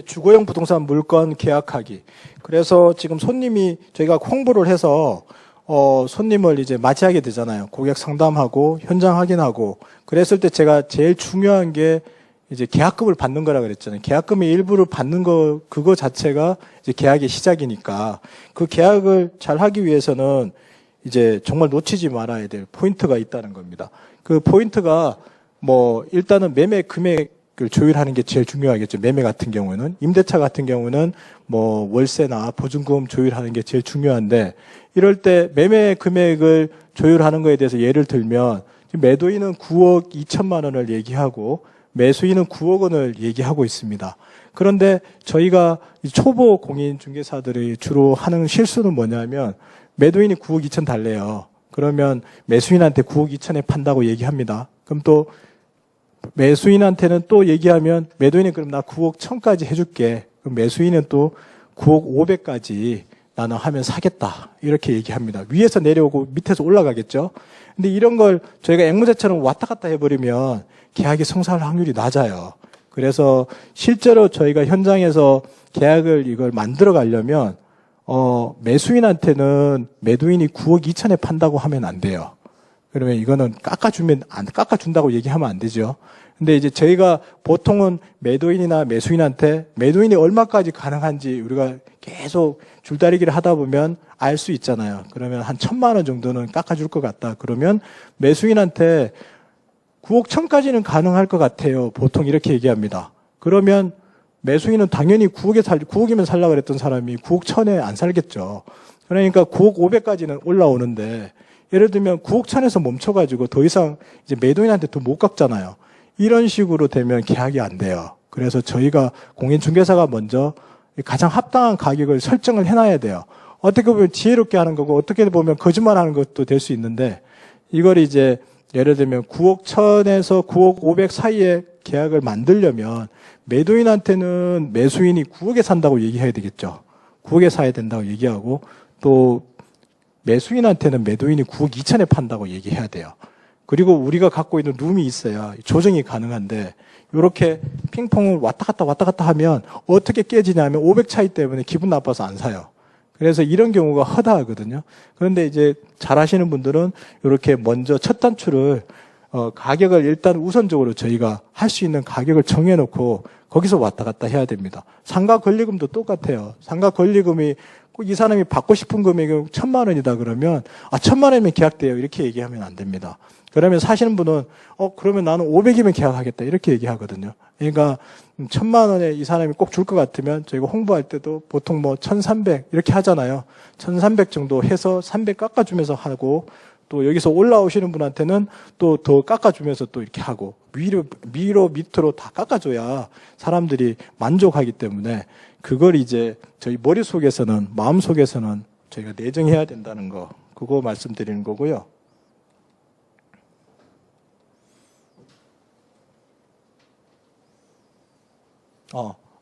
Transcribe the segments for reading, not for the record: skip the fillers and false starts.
주거용 부동산 물건 계약하기. 그래서 지금 손님이 저희가 홍보를 해서 손님을 이제 맞이하게 되잖아요. 고객 상담하고 현장 확인하고 그랬을 때 제가 제일 중요한 게 이제 계약금을 받는 거라 그랬잖아요. 계약금의 일부를 받는 거 그거 자체가 이제 계약의 시작이니까 그 계약을 잘 하기 위해서는 이제 정말 놓치지 말아야 될 포인트가 있다는 겁니다. 그 포인트가 뭐 일단은 매매 금액을 조율하는 게 제일 중요하겠죠. 매매 같은 경우는 임대차 같은 경우는 뭐 월세나 보증금 조율하는 게 제일 중요한데 이럴 때 매매 금액을 조율하는 거에 대해서 예를 들면 매도인은 9억 2천만 원을 얘기하고 매수인은 9억 원을 얘기하고 있습니다. 그런데 저희가 초보 공인중개사들이 주로 하는 실수는 뭐냐면 매도인이 9억 2천 달래요. 그러면 매수인한테 9억 2천에 판다고 얘기합니다. 그럼 또 매수인한테는 또 얘기하면 매도인이 그럼 나 9억 1천까지 해줄게. 그럼 매수인은 또 9억 5백까지 나는 하면 사겠다. 이렇게 얘기합니다. 위에서 내려오고 밑에서 올라가겠죠. 근데 이런 걸 저희가 앵무새처럼 왔다 갔다 해버리면 계약이 성사할 확률이 낮아요. 그래서 실제로 저희가 현장에서 계약을 이걸 만들어 가려면 매수인한테는 매도인이 9억 2천에 판다고 하면 안 돼요. 그러면 이거는 깎아준다고 얘기하면 안 되죠. 근데 이제 저희가 보통은 매도인이나 매수인한테 매도인이 얼마까지 가능한지 우리가 계속 줄다리기를 하다 보면 알 수 있잖아요. 그러면 한 1,000만 원 정도는 깎아줄 것 같다. 그러면 매수인한테 9억 1천까지는 가능할 것 같아요. 보통 이렇게 얘기합니다. 그러면 매수인은 당연히 9억이면 살려고 그랬던 사람이 9억 1천에 안 살겠죠. 그러니까 9억 5백까지는 올라오는데 예를 들면 9억 1천에서 멈춰가지고 더 이상 이제 매도인한테 더 못 깎잖아요. 이런 식으로 되면 계약이 안 돼요. 그래서 저희가 공인중개사가 먼저 가장 합당한 가격을 설정을 해놔야 돼요. 어떻게 보면 지혜롭게 하는 거고 어떻게 보면 거짓말하는 것도 될 수 있는데 이걸 이제 예를 들면 9억 1천에서 9억 5백 사이에 계약을 만들려면 매도인한테는 매수인이 9억에 산다고 얘기해야 되겠죠. 9억에 사야 된다고 얘기하고 또 매수인한테는 매도인이 9억 2천에 판다고 얘기해야 돼요. 그리고 우리가 갖고 있는 룸이 있어야 조정이 가능한데 이렇게 핑퐁을 왔다 갔다 하면 어떻게 깨지냐면 500 차이 때문에 기분 나빠서 안 사요. 그래서 이런 경우가 허다하거든요. 그런데 이제 잘 하시는 분들은 이렇게 먼저 첫 단추를 가격을 일단 우선적으로 저희가 할 수 있는 가격을 정해놓고 거기서 왔다 갔다 해야 됩니다. 상가 권리금도 똑같아요. 상가 권리금이 꼭 이 사람이 받고 싶은 금액이 1,000만 원이다 그러면 1,000만 원이면 계약돼요. 이렇게 얘기하면 안 됩니다. 그러면 사시는 분은 그러면 나는 500이면 계약하겠다 이렇게 얘기하거든요. 그러니까 1,000만 원에 이 사람이 꼭 줄 것 같으면 저희가 홍보할 때도 보통 뭐 1,300 이렇게 하잖아요. 1,300 정도 해서 300 깎아주면서 하고 또 여기서 올라오시는 분한테는 또 더 깎아주면서 또 이렇게 하고 위로 밑으로 다 깎아줘야 사람들이 만족하기 때문에 그걸 이제 저희 머릿속에서는 마음속에서는 저희가 내정해야 된다는 거 그거 말씀드리는 거고요.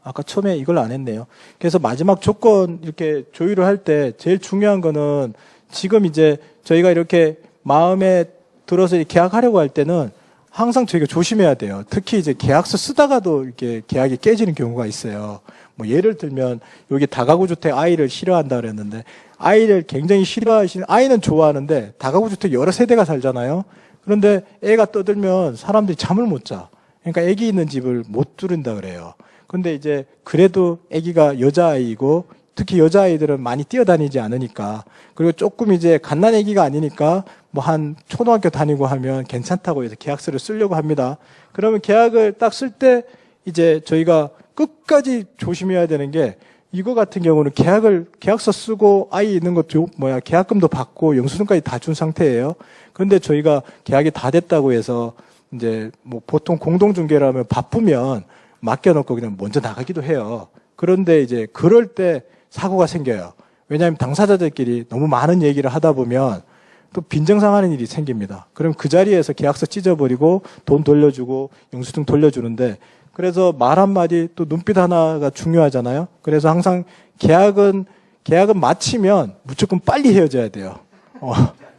아까 처음에 이걸 안 했네요. 그래서 마지막 조건 이렇게 조율을 할 때 제일 중요한 거는 지금 이제 저희가 이렇게 마음에 들어서 계약하려고 할 때는 항상 저희가 조심해야 돼요. 특히 이제 계약서 쓰다가도 이렇게 계약이 깨지는 경우가 있어요. 뭐 예를 들면 여기 다가구 주택 아이를 싫어한다 그랬는데 아이를 굉장히 싫어하시는 아이는 좋아하는데 다가구 주택 여러 세대가 살잖아요. 그런데 애가 떠들면 사람들이 잠을 못 자. 그러니까 애기 있는 집을 못 두른다 그래요. 근데 이제 그래도 아기가 여자아이고 특히 여자아이들은 많이 뛰어다니지 않으니까 그리고 조금 이제 갓난 아기가 아니니까 뭐 한 초등학교 다니고 하면 괜찮다고 해서 계약서를 쓰려고 합니다. 그러면 계약을 딱 쓸 때 이제 저희가 끝까지 조심해야 되는 게 이거 같은 경우는 계약서 쓰고 아이 있는 것도 계약금도 받고 영수증까지 다 준 상태예요. 그런데 저희가 계약이 다 됐다고 해서 이제 뭐 보통 공동중개라면 바쁘면 맡겨놓고 그냥 먼저 나가기도 해요. 그런데 이제 그럴 때 사고가 생겨요. 왜냐하면 당사자들끼리 너무 많은 얘기를 하다 보면 또 빈정상하는 일이 생깁니다. 그럼 그 자리에서 계약서 찢어버리고 돈 돌려주고 영수증 돌려주는데 그래서 말 한마디 또 눈빛 하나가 중요하잖아요. 그래서 항상 계약은 마치면 무조건 빨리 헤어져야 돼요.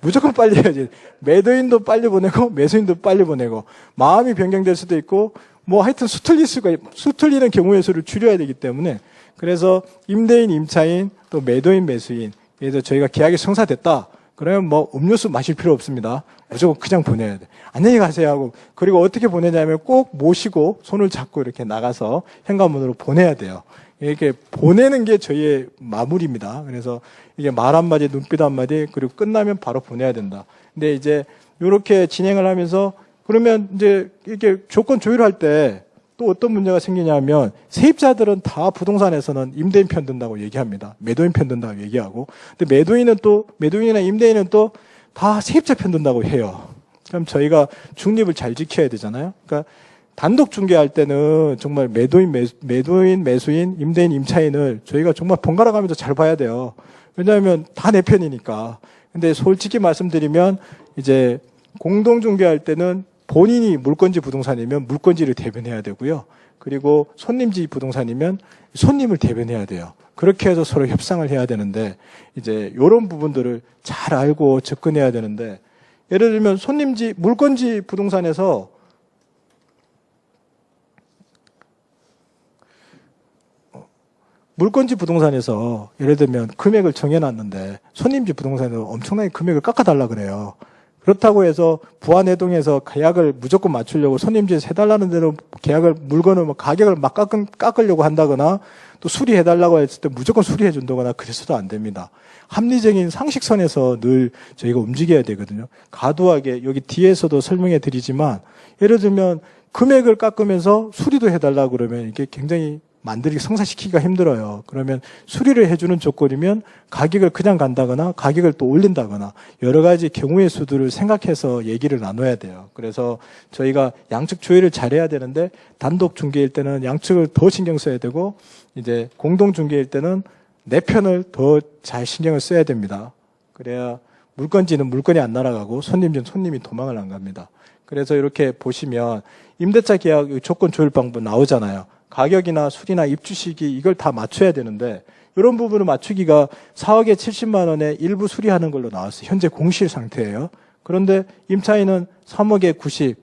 무조건 빨리 헤어져야 돼요. 매도인도 빨리 보내고 매수인도 빨리 보내고 마음이 변경될 수도 있고 뭐 하여튼 수틀리는 경우의 수를 줄여야 되기 때문에 그래서 임대인, 임차인, 또 매도인, 매수인 그래서 저희가 계약이 성사됐다. 그러면 뭐 음료수 마실 필요 없습니다. 무조건 그냥 보내야 돼. 안녕히 가세요 하고 그리고 어떻게 보내냐면 꼭 모시고 손을 잡고 이렇게 나가서 현관문으로 보내야 돼요. 이렇게 보내는 게 저희의 마무리입니다. 그래서 이게 말 한마디, 눈빛 한마디, 그리고 끝나면 바로 보내야 된다. 근데 이제 이렇게 진행을 하면서 그러면 이제 이렇게 조건 조율할 때 또 어떤 문제가 생기냐면 세입자들은 다 부동산에서는 임대인 편 든다고 얘기합니다. 매도인 편 든다고 얘기하고. 근데 매도인이나 임대인은 또 다 세입자 편 든다고 해요. 그럼 저희가 중립을 잘 지켜야 되잖아요. 그러니까 단독 중개할 때는 정말 매도인, 매수인, 임대인, 임차인을 저희가 정말 번갈아 가면서 잘 봐야 돼요. 왜냐하면 다 내 편이니까. 근데 솔직히 말씀드리면 이제 공동 중개할 때는 본인이 물건지 부동산이면 물건지를 대변해야 되고요. 그리고 손님지 부동산이면 손님을 대변해야 돼요. 그렇게 해서 서로 협상을 해야 되는데 이제 이런 부분들을 잘 알고 접근해야 되는데 예를 들면 물건지 부동산에서 물건지 부동산에서 예를 들면 금액을 정해놨는데 손님지 부동산에서 엄청나게 금액을 깎아달라 그래요. 그렇다고 해서 부안해동에서 계약을 무조건 맞추려고 손님지에서 해달라는 대로 물건을 가격을 막 깎으려고 한다거나 또 수리해달라고 했을 때 무조건 수리해준다거나 그래서도 안 됩니다. 합리적인 상식선에서 늘 저희가 움직여야 되거든요. 가두하게 여기 뒤에서도 설명해 드리지만 예를 들면 금액을 깎으면서 수리도 해달라고 그러면 이게 굉장히 성사시키기가 힘들어요. 그러면 수리를 해주는 조건이면 가격을 그냥 간다거나 가격을 또 올린다거나 여러 가지 경우의 수들을 생각해서 얘기를 나눠야 돼요. 그래서 저희가 양측 조율을 잘해야 되는데 단독 중개일 때는 양측을 더 신경 써야 되고 이제 공동 중개일 때는 내 편을 더 잘 신경을 써야 됩니다. 그래야 물건지는 물건이 안 날아가고 손님지는 손님이 도망을 안 갑니다. 그래서 이렇게 보시면 임대차 계약 조건 조율 방법 나오잖아요. 가격이나 수리나 입주 시기 이걸 다 맞춰야 되는데 이런 부분을 맞추기가 4억에 70만 원에 일부 수리하는 걸로 나왔어요. 현재 공실 상태예요. 그런데 임차인은 3억에 90,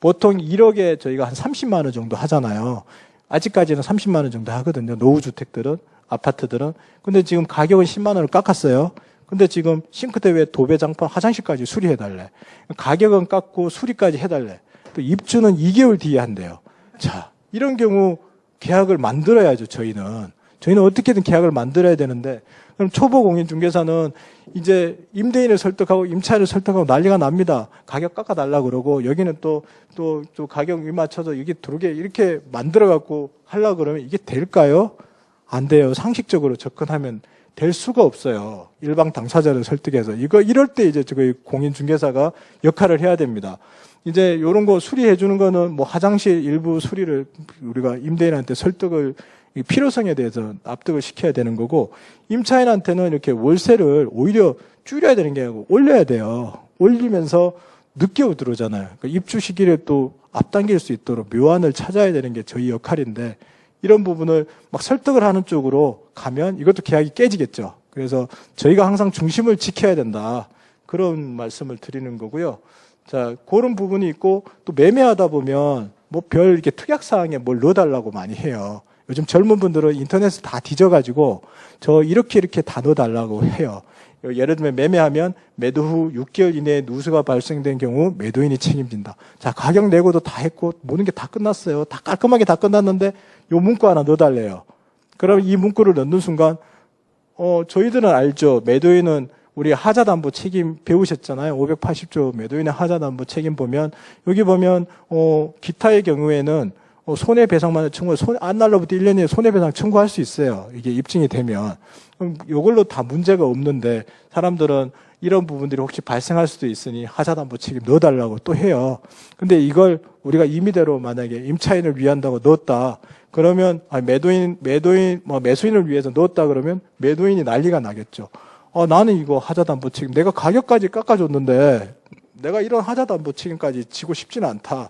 보통 1억에 저희가 한 30만 원 정도 하잖아요. 아직까지는 30만 원 정도 하거든요. 노후주택들은, 아파트들은. 근데 지금 가격은 10만 원을 깎았어요. 근데 지금 싱크대 외 도배 장판, 화장실까지 수리해달래. 가격은 깎고 수리까지 해달래. 또 입주는 2개월 뒤에 한대요. 자, 이런 경우 계약을 만들어야죠, 저희는 어떻게든 계약을 만들어야 되는데, 그럼 초보 공인중개사는 이제 임대인을 설득하고 임차인을 설득하고 난리가 납니다. 가격 깎아달라고 그러고, 여기는 또 가격 맞춰서 여기 들어오게 이렇게 만들어갖고 하려고 그러면 이게 될까요? 안 돼요. 상식적으로 접근하면 될 수가 없어요. 일방 당사자를 설득해서. 이럴 때 이제 저희 공인중개사가 역할을 해야 됩니다. 이제 요런 거 수리해 주는 거는 뭐 화장실 일부 수리를 우리가 임대인한테 설득을 필요성에 대해서 납득을 시켜야 되는 거고 임차인한테는 이렇게 월세를 오히려 줄여야 되는 게 아니고 올려야 돼요. 올리면서 늦게 들어오잖아요. 그러니까 입주 시기를 또 앞당길 수 있도록 묘안을 찾아야 되는 게 저희 역할인데 이런 부분을 막 설득을 하는 쪽으로 가면 이것도 계약이 깨지겠죠. 그래서 저희가 항상 중심을 지켜야 된다. 그런 말씀을 드리는 거고요. 자, 그런 부분이 있고, 또 매매하다 보면, 뭐 별 이렇게 특약사항에 뭘 넣어달라고 많이 해요. 요즘 젊은 분들은 인터넷을 다 뒤져가지고, 이렇게 다 넣어달라고 해요. 예를 들면 매매하면 매도 후 6개월 이내에 누수가 발생된 경우 매도인이 책임진다. 자, 가격 내고도 다 했고, 모든 게 다 끝났어요. 다 깔끔하게 다 끝났는데, 요 문구 하나 넣어달래요. 그럼 이 문구를 넣는 순간, 저희들은 알죠. 매도인은 우리 하자담보 책임 배우셨잖아요. 580조 매도인의 하자담보 책임 보면 여기 보면 기타의 경우에는 손해배상만 청구, 안 날로부터 1년 이내 손해배상 청구할 수 있어요. 이게 입증이 되면. 그럼 이걸로 다 문제가 없는데 사람들은 이런 부분들이 혹시 발생할 수도 있으니 하자담보 책임 넣어달라고 또 해요. 근데 이걸 우리가 임의대로 만약에 임차인을 위한다고 넣었다. 그러면 매수인을 위해서 넣었다 그러면 매도인이 난리가 나겠죠. 나는 이거 하자담보 책임, 내가 가격까지 깎아줬는데, 내가 이런 하자담보 책임까지 지고 싶지는 않다.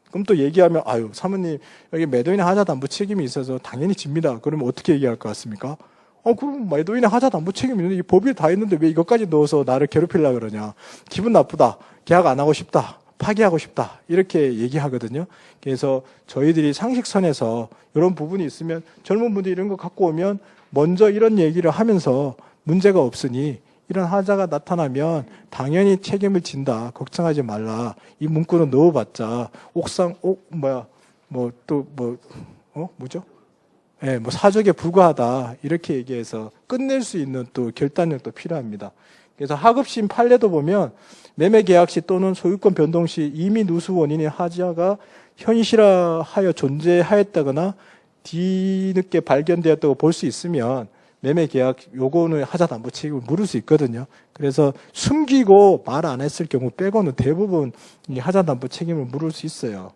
그럼 또 얘기하면, 사모님, 여기 매도인의 하자담보 책임이 있어서 당연히 집니다. 그러면 어떻게 얘기할 것 같습니까? 그럼 매도인의 하자담보 책임이 있는데, 이 법이 다 있는데 왜 이것까지 넣어서 나를 괴롭히려고 그러냐. 기분 나쁘다. 계약 안 하고 싶다. 파기하고 싶다 이렇게 얘기하거든요. 그래서 저희들이 상식선에서 이런 부분이 있으면 젊은 분들이 이런 거 갖고 오면 먼저 이런 얘기를 하면서 문제가 없으니 이런 하자가 나타나면 당연히 책임을 진다. 걱정하지 말라. 이 문구는 넣어봤자 뭐죠? 예, 뭐 사족에 불과하다. 이렇게 얘기해서 끝낼 수 있는 또 결단력도 필요합니다. 그래서 하급심 판례도 보면 매매 계약 시 또는 소유권 변동 시 이미 누수 원인의 하자가 현실화하여 존재하였다거나 뒤늦게 발견되었다고 볼 수 있으면 매매 계약 요거는 하자 담보 책임을 물을 수 있거든요. 그래서 숨기고 말 안 했을 경우 빼고는 대부분 이 하자 담보 책임을 물을 수 있어요.